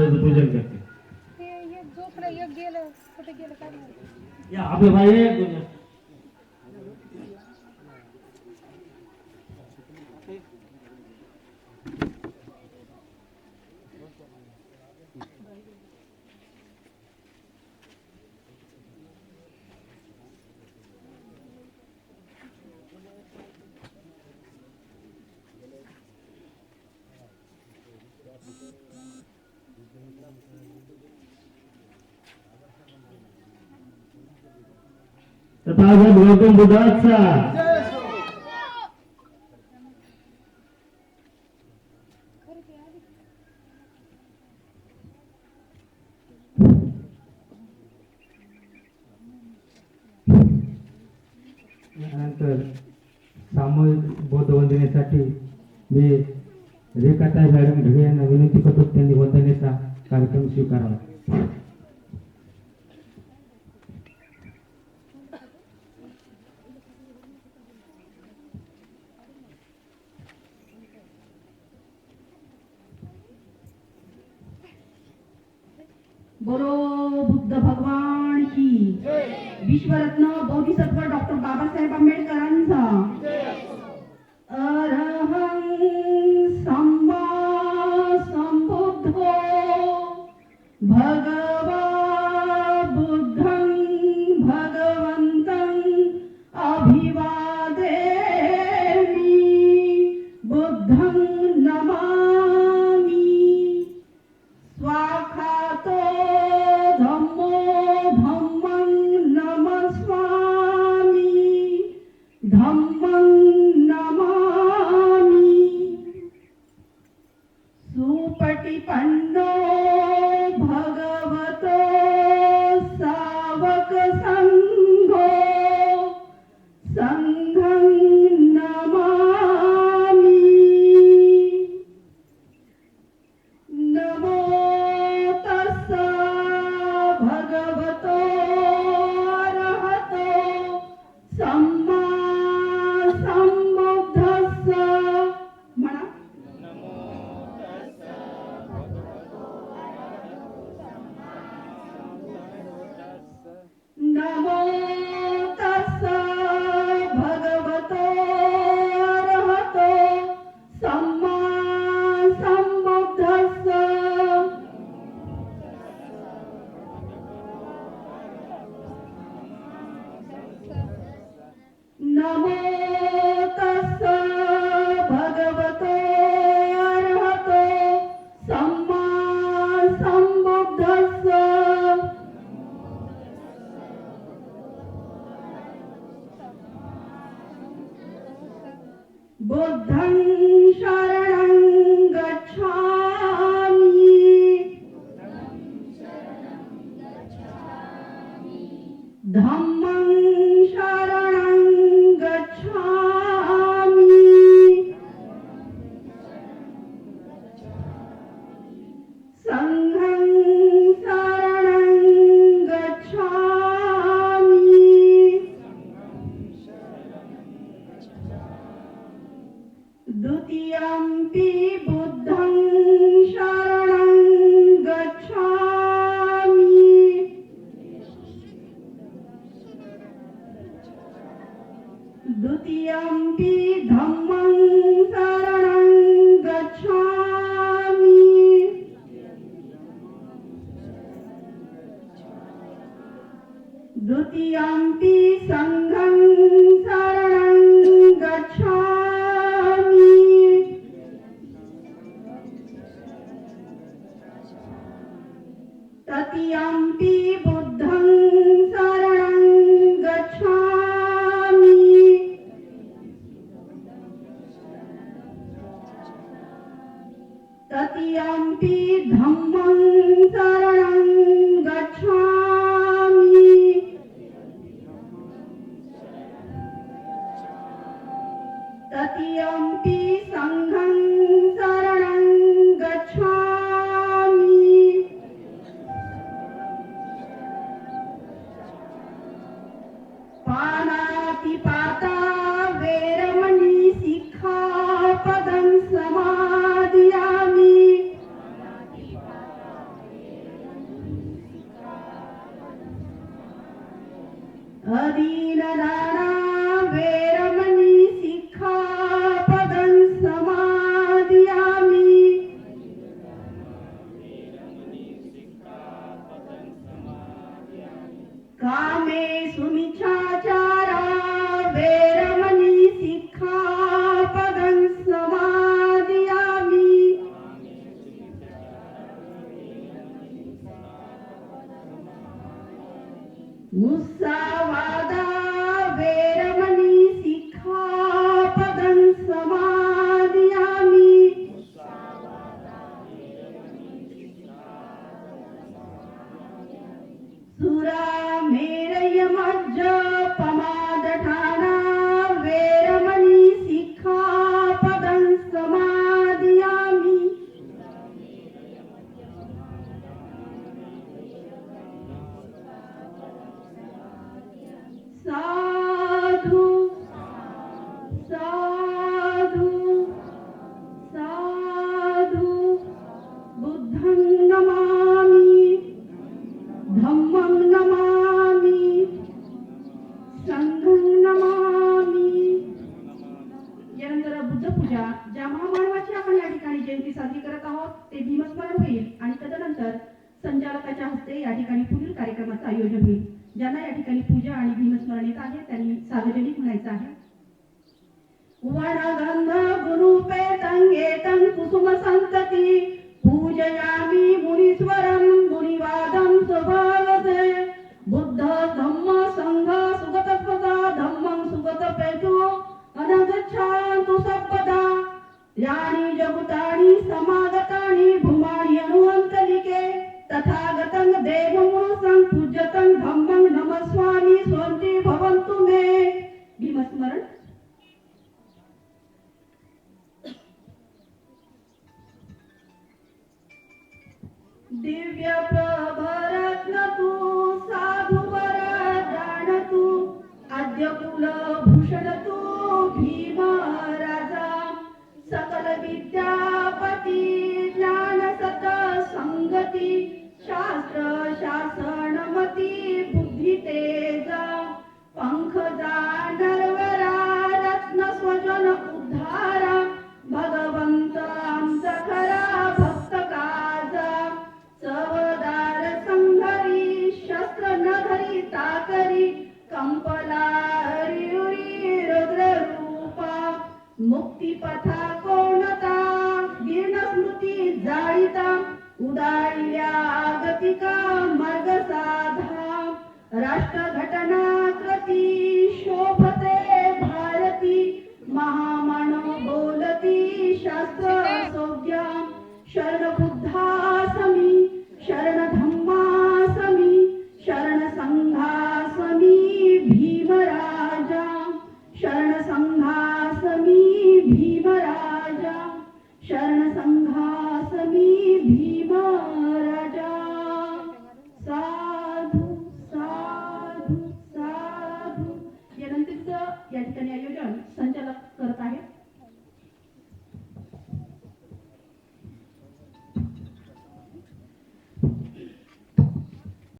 महाराजांचं पूजन करते. ते एक झोपलं एक गेलं कुठे गेलं काय माहिती. या आपले भाई एक दोन. तथागत गौतम बुद्धाचा यानंतर सामूहिक बौद्ध वंदनेसाठी मी रेखाताई मॅडम ढगे यांना विनंती करतो, त्यांनी वंदनेचा कार्यक्रम स्वीकारावा. बोलो बुद्ध भगवान की विश्वरत्न बोधिसत्व डॉक्टर बाबासाहेब आंबेडकरांचा अरहं संभा संबुद्धो भगवा बुद्धं भगवन्तं अभिवादेमि बुद्धं नमामि स्वाखातो धम्मो धम्मं नमस्वामि धम्मं नमामि सुपटिपन्नो भगवतो सावक संघो संघं नमामि नमो तस्सा भगवतो अरहतो सम्मा संबुद्धस्सा म्हणा नमो तस्सा भगवतो अरहतो सम्मा संबुद्धस्सा नमो तस्सा भगवतो अरहतो सम्मा संबुद्धस्सा बुद्धं शरणं गच्छामि धम्मं शरणं गच्छामि संघं शरणं गच्छामि द्वितीयंपि बुद्धं शरणं गच्छामि द्वितीयंपि धम्मं शरणं गच्छामि द्वितीयंपि संघं शरणं गच्छामि तृतीयंपि बुद्धं शरणं गच्छामि तृतीयंपि धम्मं शरणं गच्छामि तृतीयंपि संघं शरणं गच्छामि अदीनदाना वेरमणि सिक्खापदं समादियामि कामेषु मिच्छाचारा वेरमणि सिक्खापदं समादियामि मुस्सावादा वेरमणि सिक्खापदं समादियामि सुरामेरयमज्जपमादठाना वेरमणि सिक्खापदं समादियामि साधु साधु साधु बुद्धं नमामि धम्मं नमामि संघं नमामि. यानंतर बुद्धपूजा ज्या महामानवाची आपण या ठिकाणी जयंती साजरी करत आहोत ते भीमस्मरण होईल आणि तदनंतर संचालकाच्या हस्ते या ठिकाणी पुढील कार्यक्रमाचं आयोजन होईल. ज्यांना या ठिकाणी पूजा आणि भीमस्मरण येत आहे त्यांनी सार्वजनिक म्हणायचं आहे. वनगंध गुरुपेतं एतं कुसुम संतती पूजयामि मुनीश्वरं मुनिवादं स्वभावसे बुद्ध धम्म संघ सुगतपदा धम्मं सुगतपेतो अनगच्छन्तु सपदा यानि जगुतानि समागतानि भूमानि अनुअन्तलिके तथागतं देवमुसं पूज्यतं धम्मं नमस्वामि स्वन्ति भवन्तु मे. भीमस्मरण. दिव्य प्रभरत्न तू साधुवर जाण तू आद्य कुलभूषण तू भीम राजा सकल विद्यापती ज्ञान सत संगती शास्त्र शासनमती बुद्धी तेजा पंख नरवरा रत्न स्वजन उद्धारा भगवंत आमचा खरा भक्त काजा सवदार संघरी शस्त्र न धरी ताकरी कंपला हरियुरी रुद्र रूपा मुक्तिपथा कोणता वीर्ण स्मृती जाळिता उदाळल्या गतिका मार्ग साधा राष्ट्र घटना कृती शोभते भारती महामानव बोलती शास्त्र सौद्या शरण बुद्धासमी शरण धम्मासमी शरण संघासमी भीमराजा शरण संघासमी भीमराजा शरण